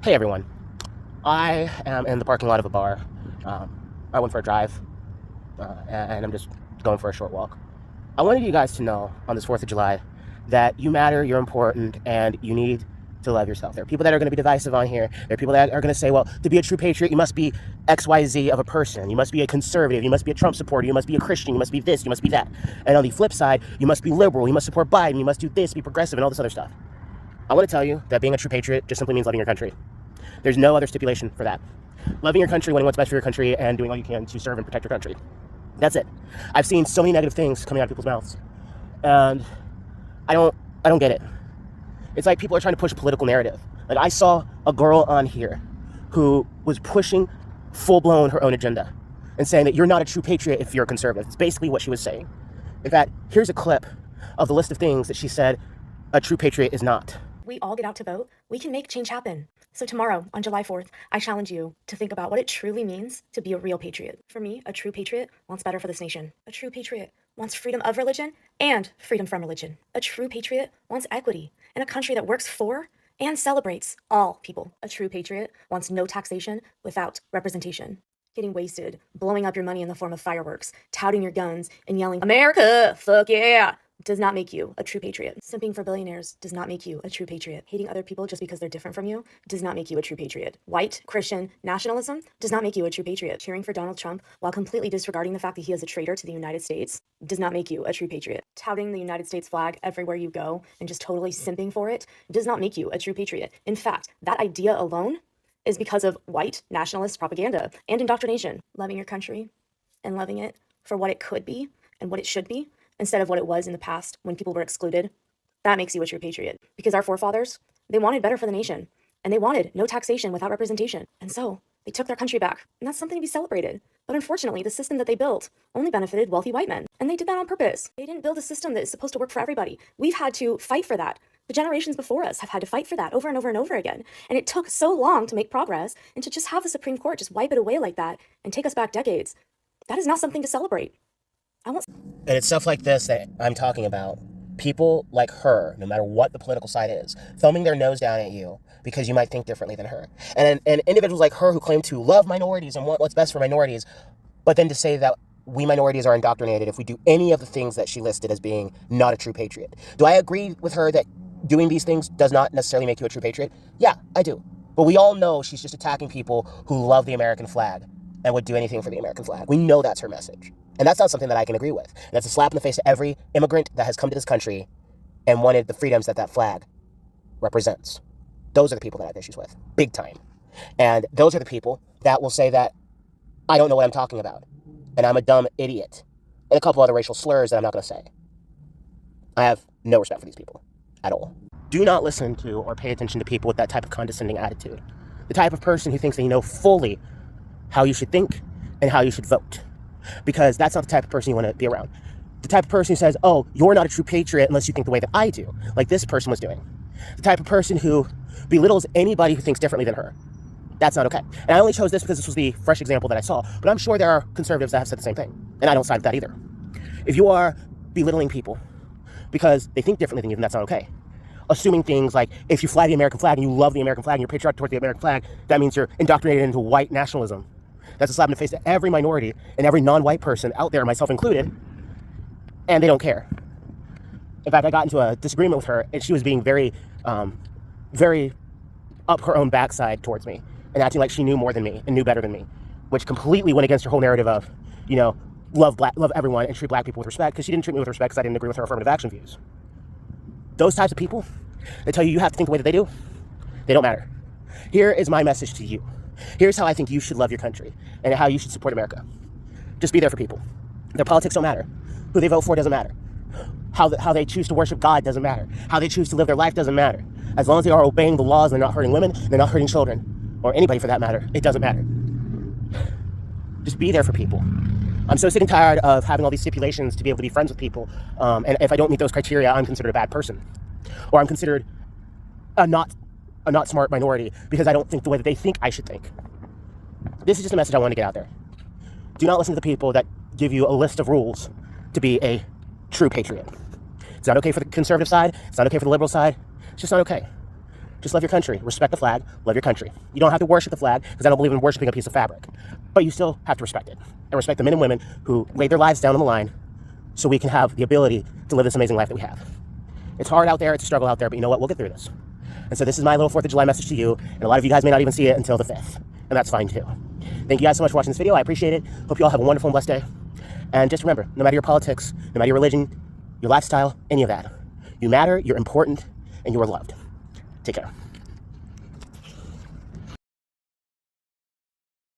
Hey everyone, I am in the parking lot of a bar. I went for a drive and I'm just going for a short walk. I wanted you guys to know on this 4th of July that you matter, you're important, and you need to love yourself. There are people that are going to be divisive on here. There are people that are going to say, well, to be a true patriot, you must be XYZ of a person. You must be a conservative. You must be a Trump supporter. You must be a Christian. You must be this. You must be that. And on the flip side, you must be liberal. You must support Biden. You must do this, be progressive, and all this other stuff. I want to tell you that being a true patriot just simply means loving your country. There's no other stipulation for that. Loving your country, wanting what's best for your country, and doing all you can to serve and protect your country. That's it. I've seen so many negative things coming out of people's mouths, and I don't get it. It's like people are trying to push a political narrative. Like, I saw a girl on here who was pushing full-blown her own agenda and saying that you're not a true patriot if you're a conservative. It's basically what she was saying. In fact, here's a clip of the list of things that she said a true patriot is not. We all get out to vote, we can make change happen. So tomorrow, on July 4th, I challenge you to think about what it truly means to be a real patriot. For me, a true patriot wants better for this nation. A true patriot wants freedom of religion and freedom from religion. A true patriot wants equity in a country that works for and celebrates all people. A true patriot wants no taxation without representation. Getting wasted, blowing up your money in the form of fireworks, touting your guns, and yelling, "America, fuck yeah!" does not make you a true patriot. Simping for billionaires does not make you a true patriot. Hating other people just because they're different from you does not make you a true patriot. White Christian nationalism does not make you a true patriot. Cheering for Donald Trump while completely disregarding the fact that he is a traitor to the United States does not make you a true patriot. Touting the United States flag everywhere you go and just totally simping for it does not make you a true patriot. In fact, that idea alone is because of white nationalist propaganda and indoctrination. Loving your country and loving it for what it could be and what it should be, instead of what it was in the past when people were excluded, that makes you a true patriot. Because our forefathers, they wanted better for the nation, and they wanted no taxation without representation. And so they took their country back, and that's something to be celebrated. But unfortunately, the system that they built only benefited wealthy white men, and they did that on purpose. They didn't build a system that is supposed to work for everybody. We've had to fight for that. The generations before us have had to fight for that over and over and over again. And it took so long to make progress, and to just have the Supreme Court just wipe it away like that and take us back decades, that is not something to celebrate. And it's stuff like this that I'm talking about. People like her, no matter what the political side is, thumbing their nose down at you because you might think differently than her. And individuals like her who claim to love minorities and want what's best for minorities, but then to say that we minorities are indoctrinated if we do any of the things that she listed as being not a true patriot. Do I agree with her that doing these things does not necessarily make you a true patriot? Yeah, I do. But we all know she's just attacking people who love the American flag and would do anything for the American flag. We know that's her message. And that's not something that I can agree with. And that's a slap in the face to every immigrant that has come to this country and wanted the freedoms that that flag represents. Those are the people that I have issues with, big time. And those are the people that will say that I don't know what I'm talking about, and I'm a dumb idiot, and a couple other racial slurs that I'm not going to say. I have no respect for these people at all. Do not listen to or pay attention to people with that type of condescending attitude. The type of person who thinks they know fully how you should think and how you should vote. Because that's not the type of person you want to be around. The type of person who says, oh, you're not a true patriot unless you think the way that I do, like this person was doing. The type of person who belittles anybody who thinks differently than her. That's not okay. And I only chose this because this was the fresh example that I saw, but I'm sure there are conservatives that have said the same thing, and I don't side with that either. If you are belittling people because they think differently than you, then that's not okay. Assuming things like, if you fly the American flag and you love the American flag and you're patriotic towards the American flag, that means you're indoctrinated into white nationalism. That's a slap in the face to every minority and every non-white person out there, myself included, and they don't care. In fact, I got into a disagreement with her, and she was being very up her own backside towards me and acting like she knew more than me and knew better than me, which completely went against her whole narrative of, love everyone and treat black people with respect, because she didn't treat me with respect because I didn't agree with her affirmative action views. Those types of people that tell you have to think the way that they do, they don't matter. Here is my message to you. Here's how I think you should love your country and how you should support America. Just be there for people. Their politics don't matter. Who they vote for doesn't matter. How they choose to worship God doesn't matter. How they choose to live their life doesn't matter. As long as they are obeying the laws and they're not hurting women, they're not hurting children, or anybody for that matter, it doesn't matter. Just be there for people. I'm so sick and tired of having all these stipulations to be able to be friends with people, and if I don't meet those criteria, I'm considered a bad person. Or I'm considered a not smart minority because I don't think the way that they think I should think. This is just a message I want to get out there. Do not listen to the people that give you a list of rules to be a true patriot. It's not okay for the conservative side. It's not okay for the liberal side. It's just not okay. Just love your country. Respect the flag. Love your country. You don't have to worship the flag, because I don't believe in worshiping a piece of fabric. But you still have to respect it. And respect the men and women who laid their lives down on the line so we can have the ability to live this amazing life that we have. It's hard out there. It's a struggle out there. But you know what? We'll get through this. And so this is my little 4th of July message to you. And a lot of you guys may not even see it until the 5th. And that's fine too. Thank you guys so much for watching this video. I appreciate it. Hope you all have a wonderful and blessed day. And just remember, no matter your politics, no matter your religion, your lifestyle, any of that, you matter, you're important, and you are loved. Take care.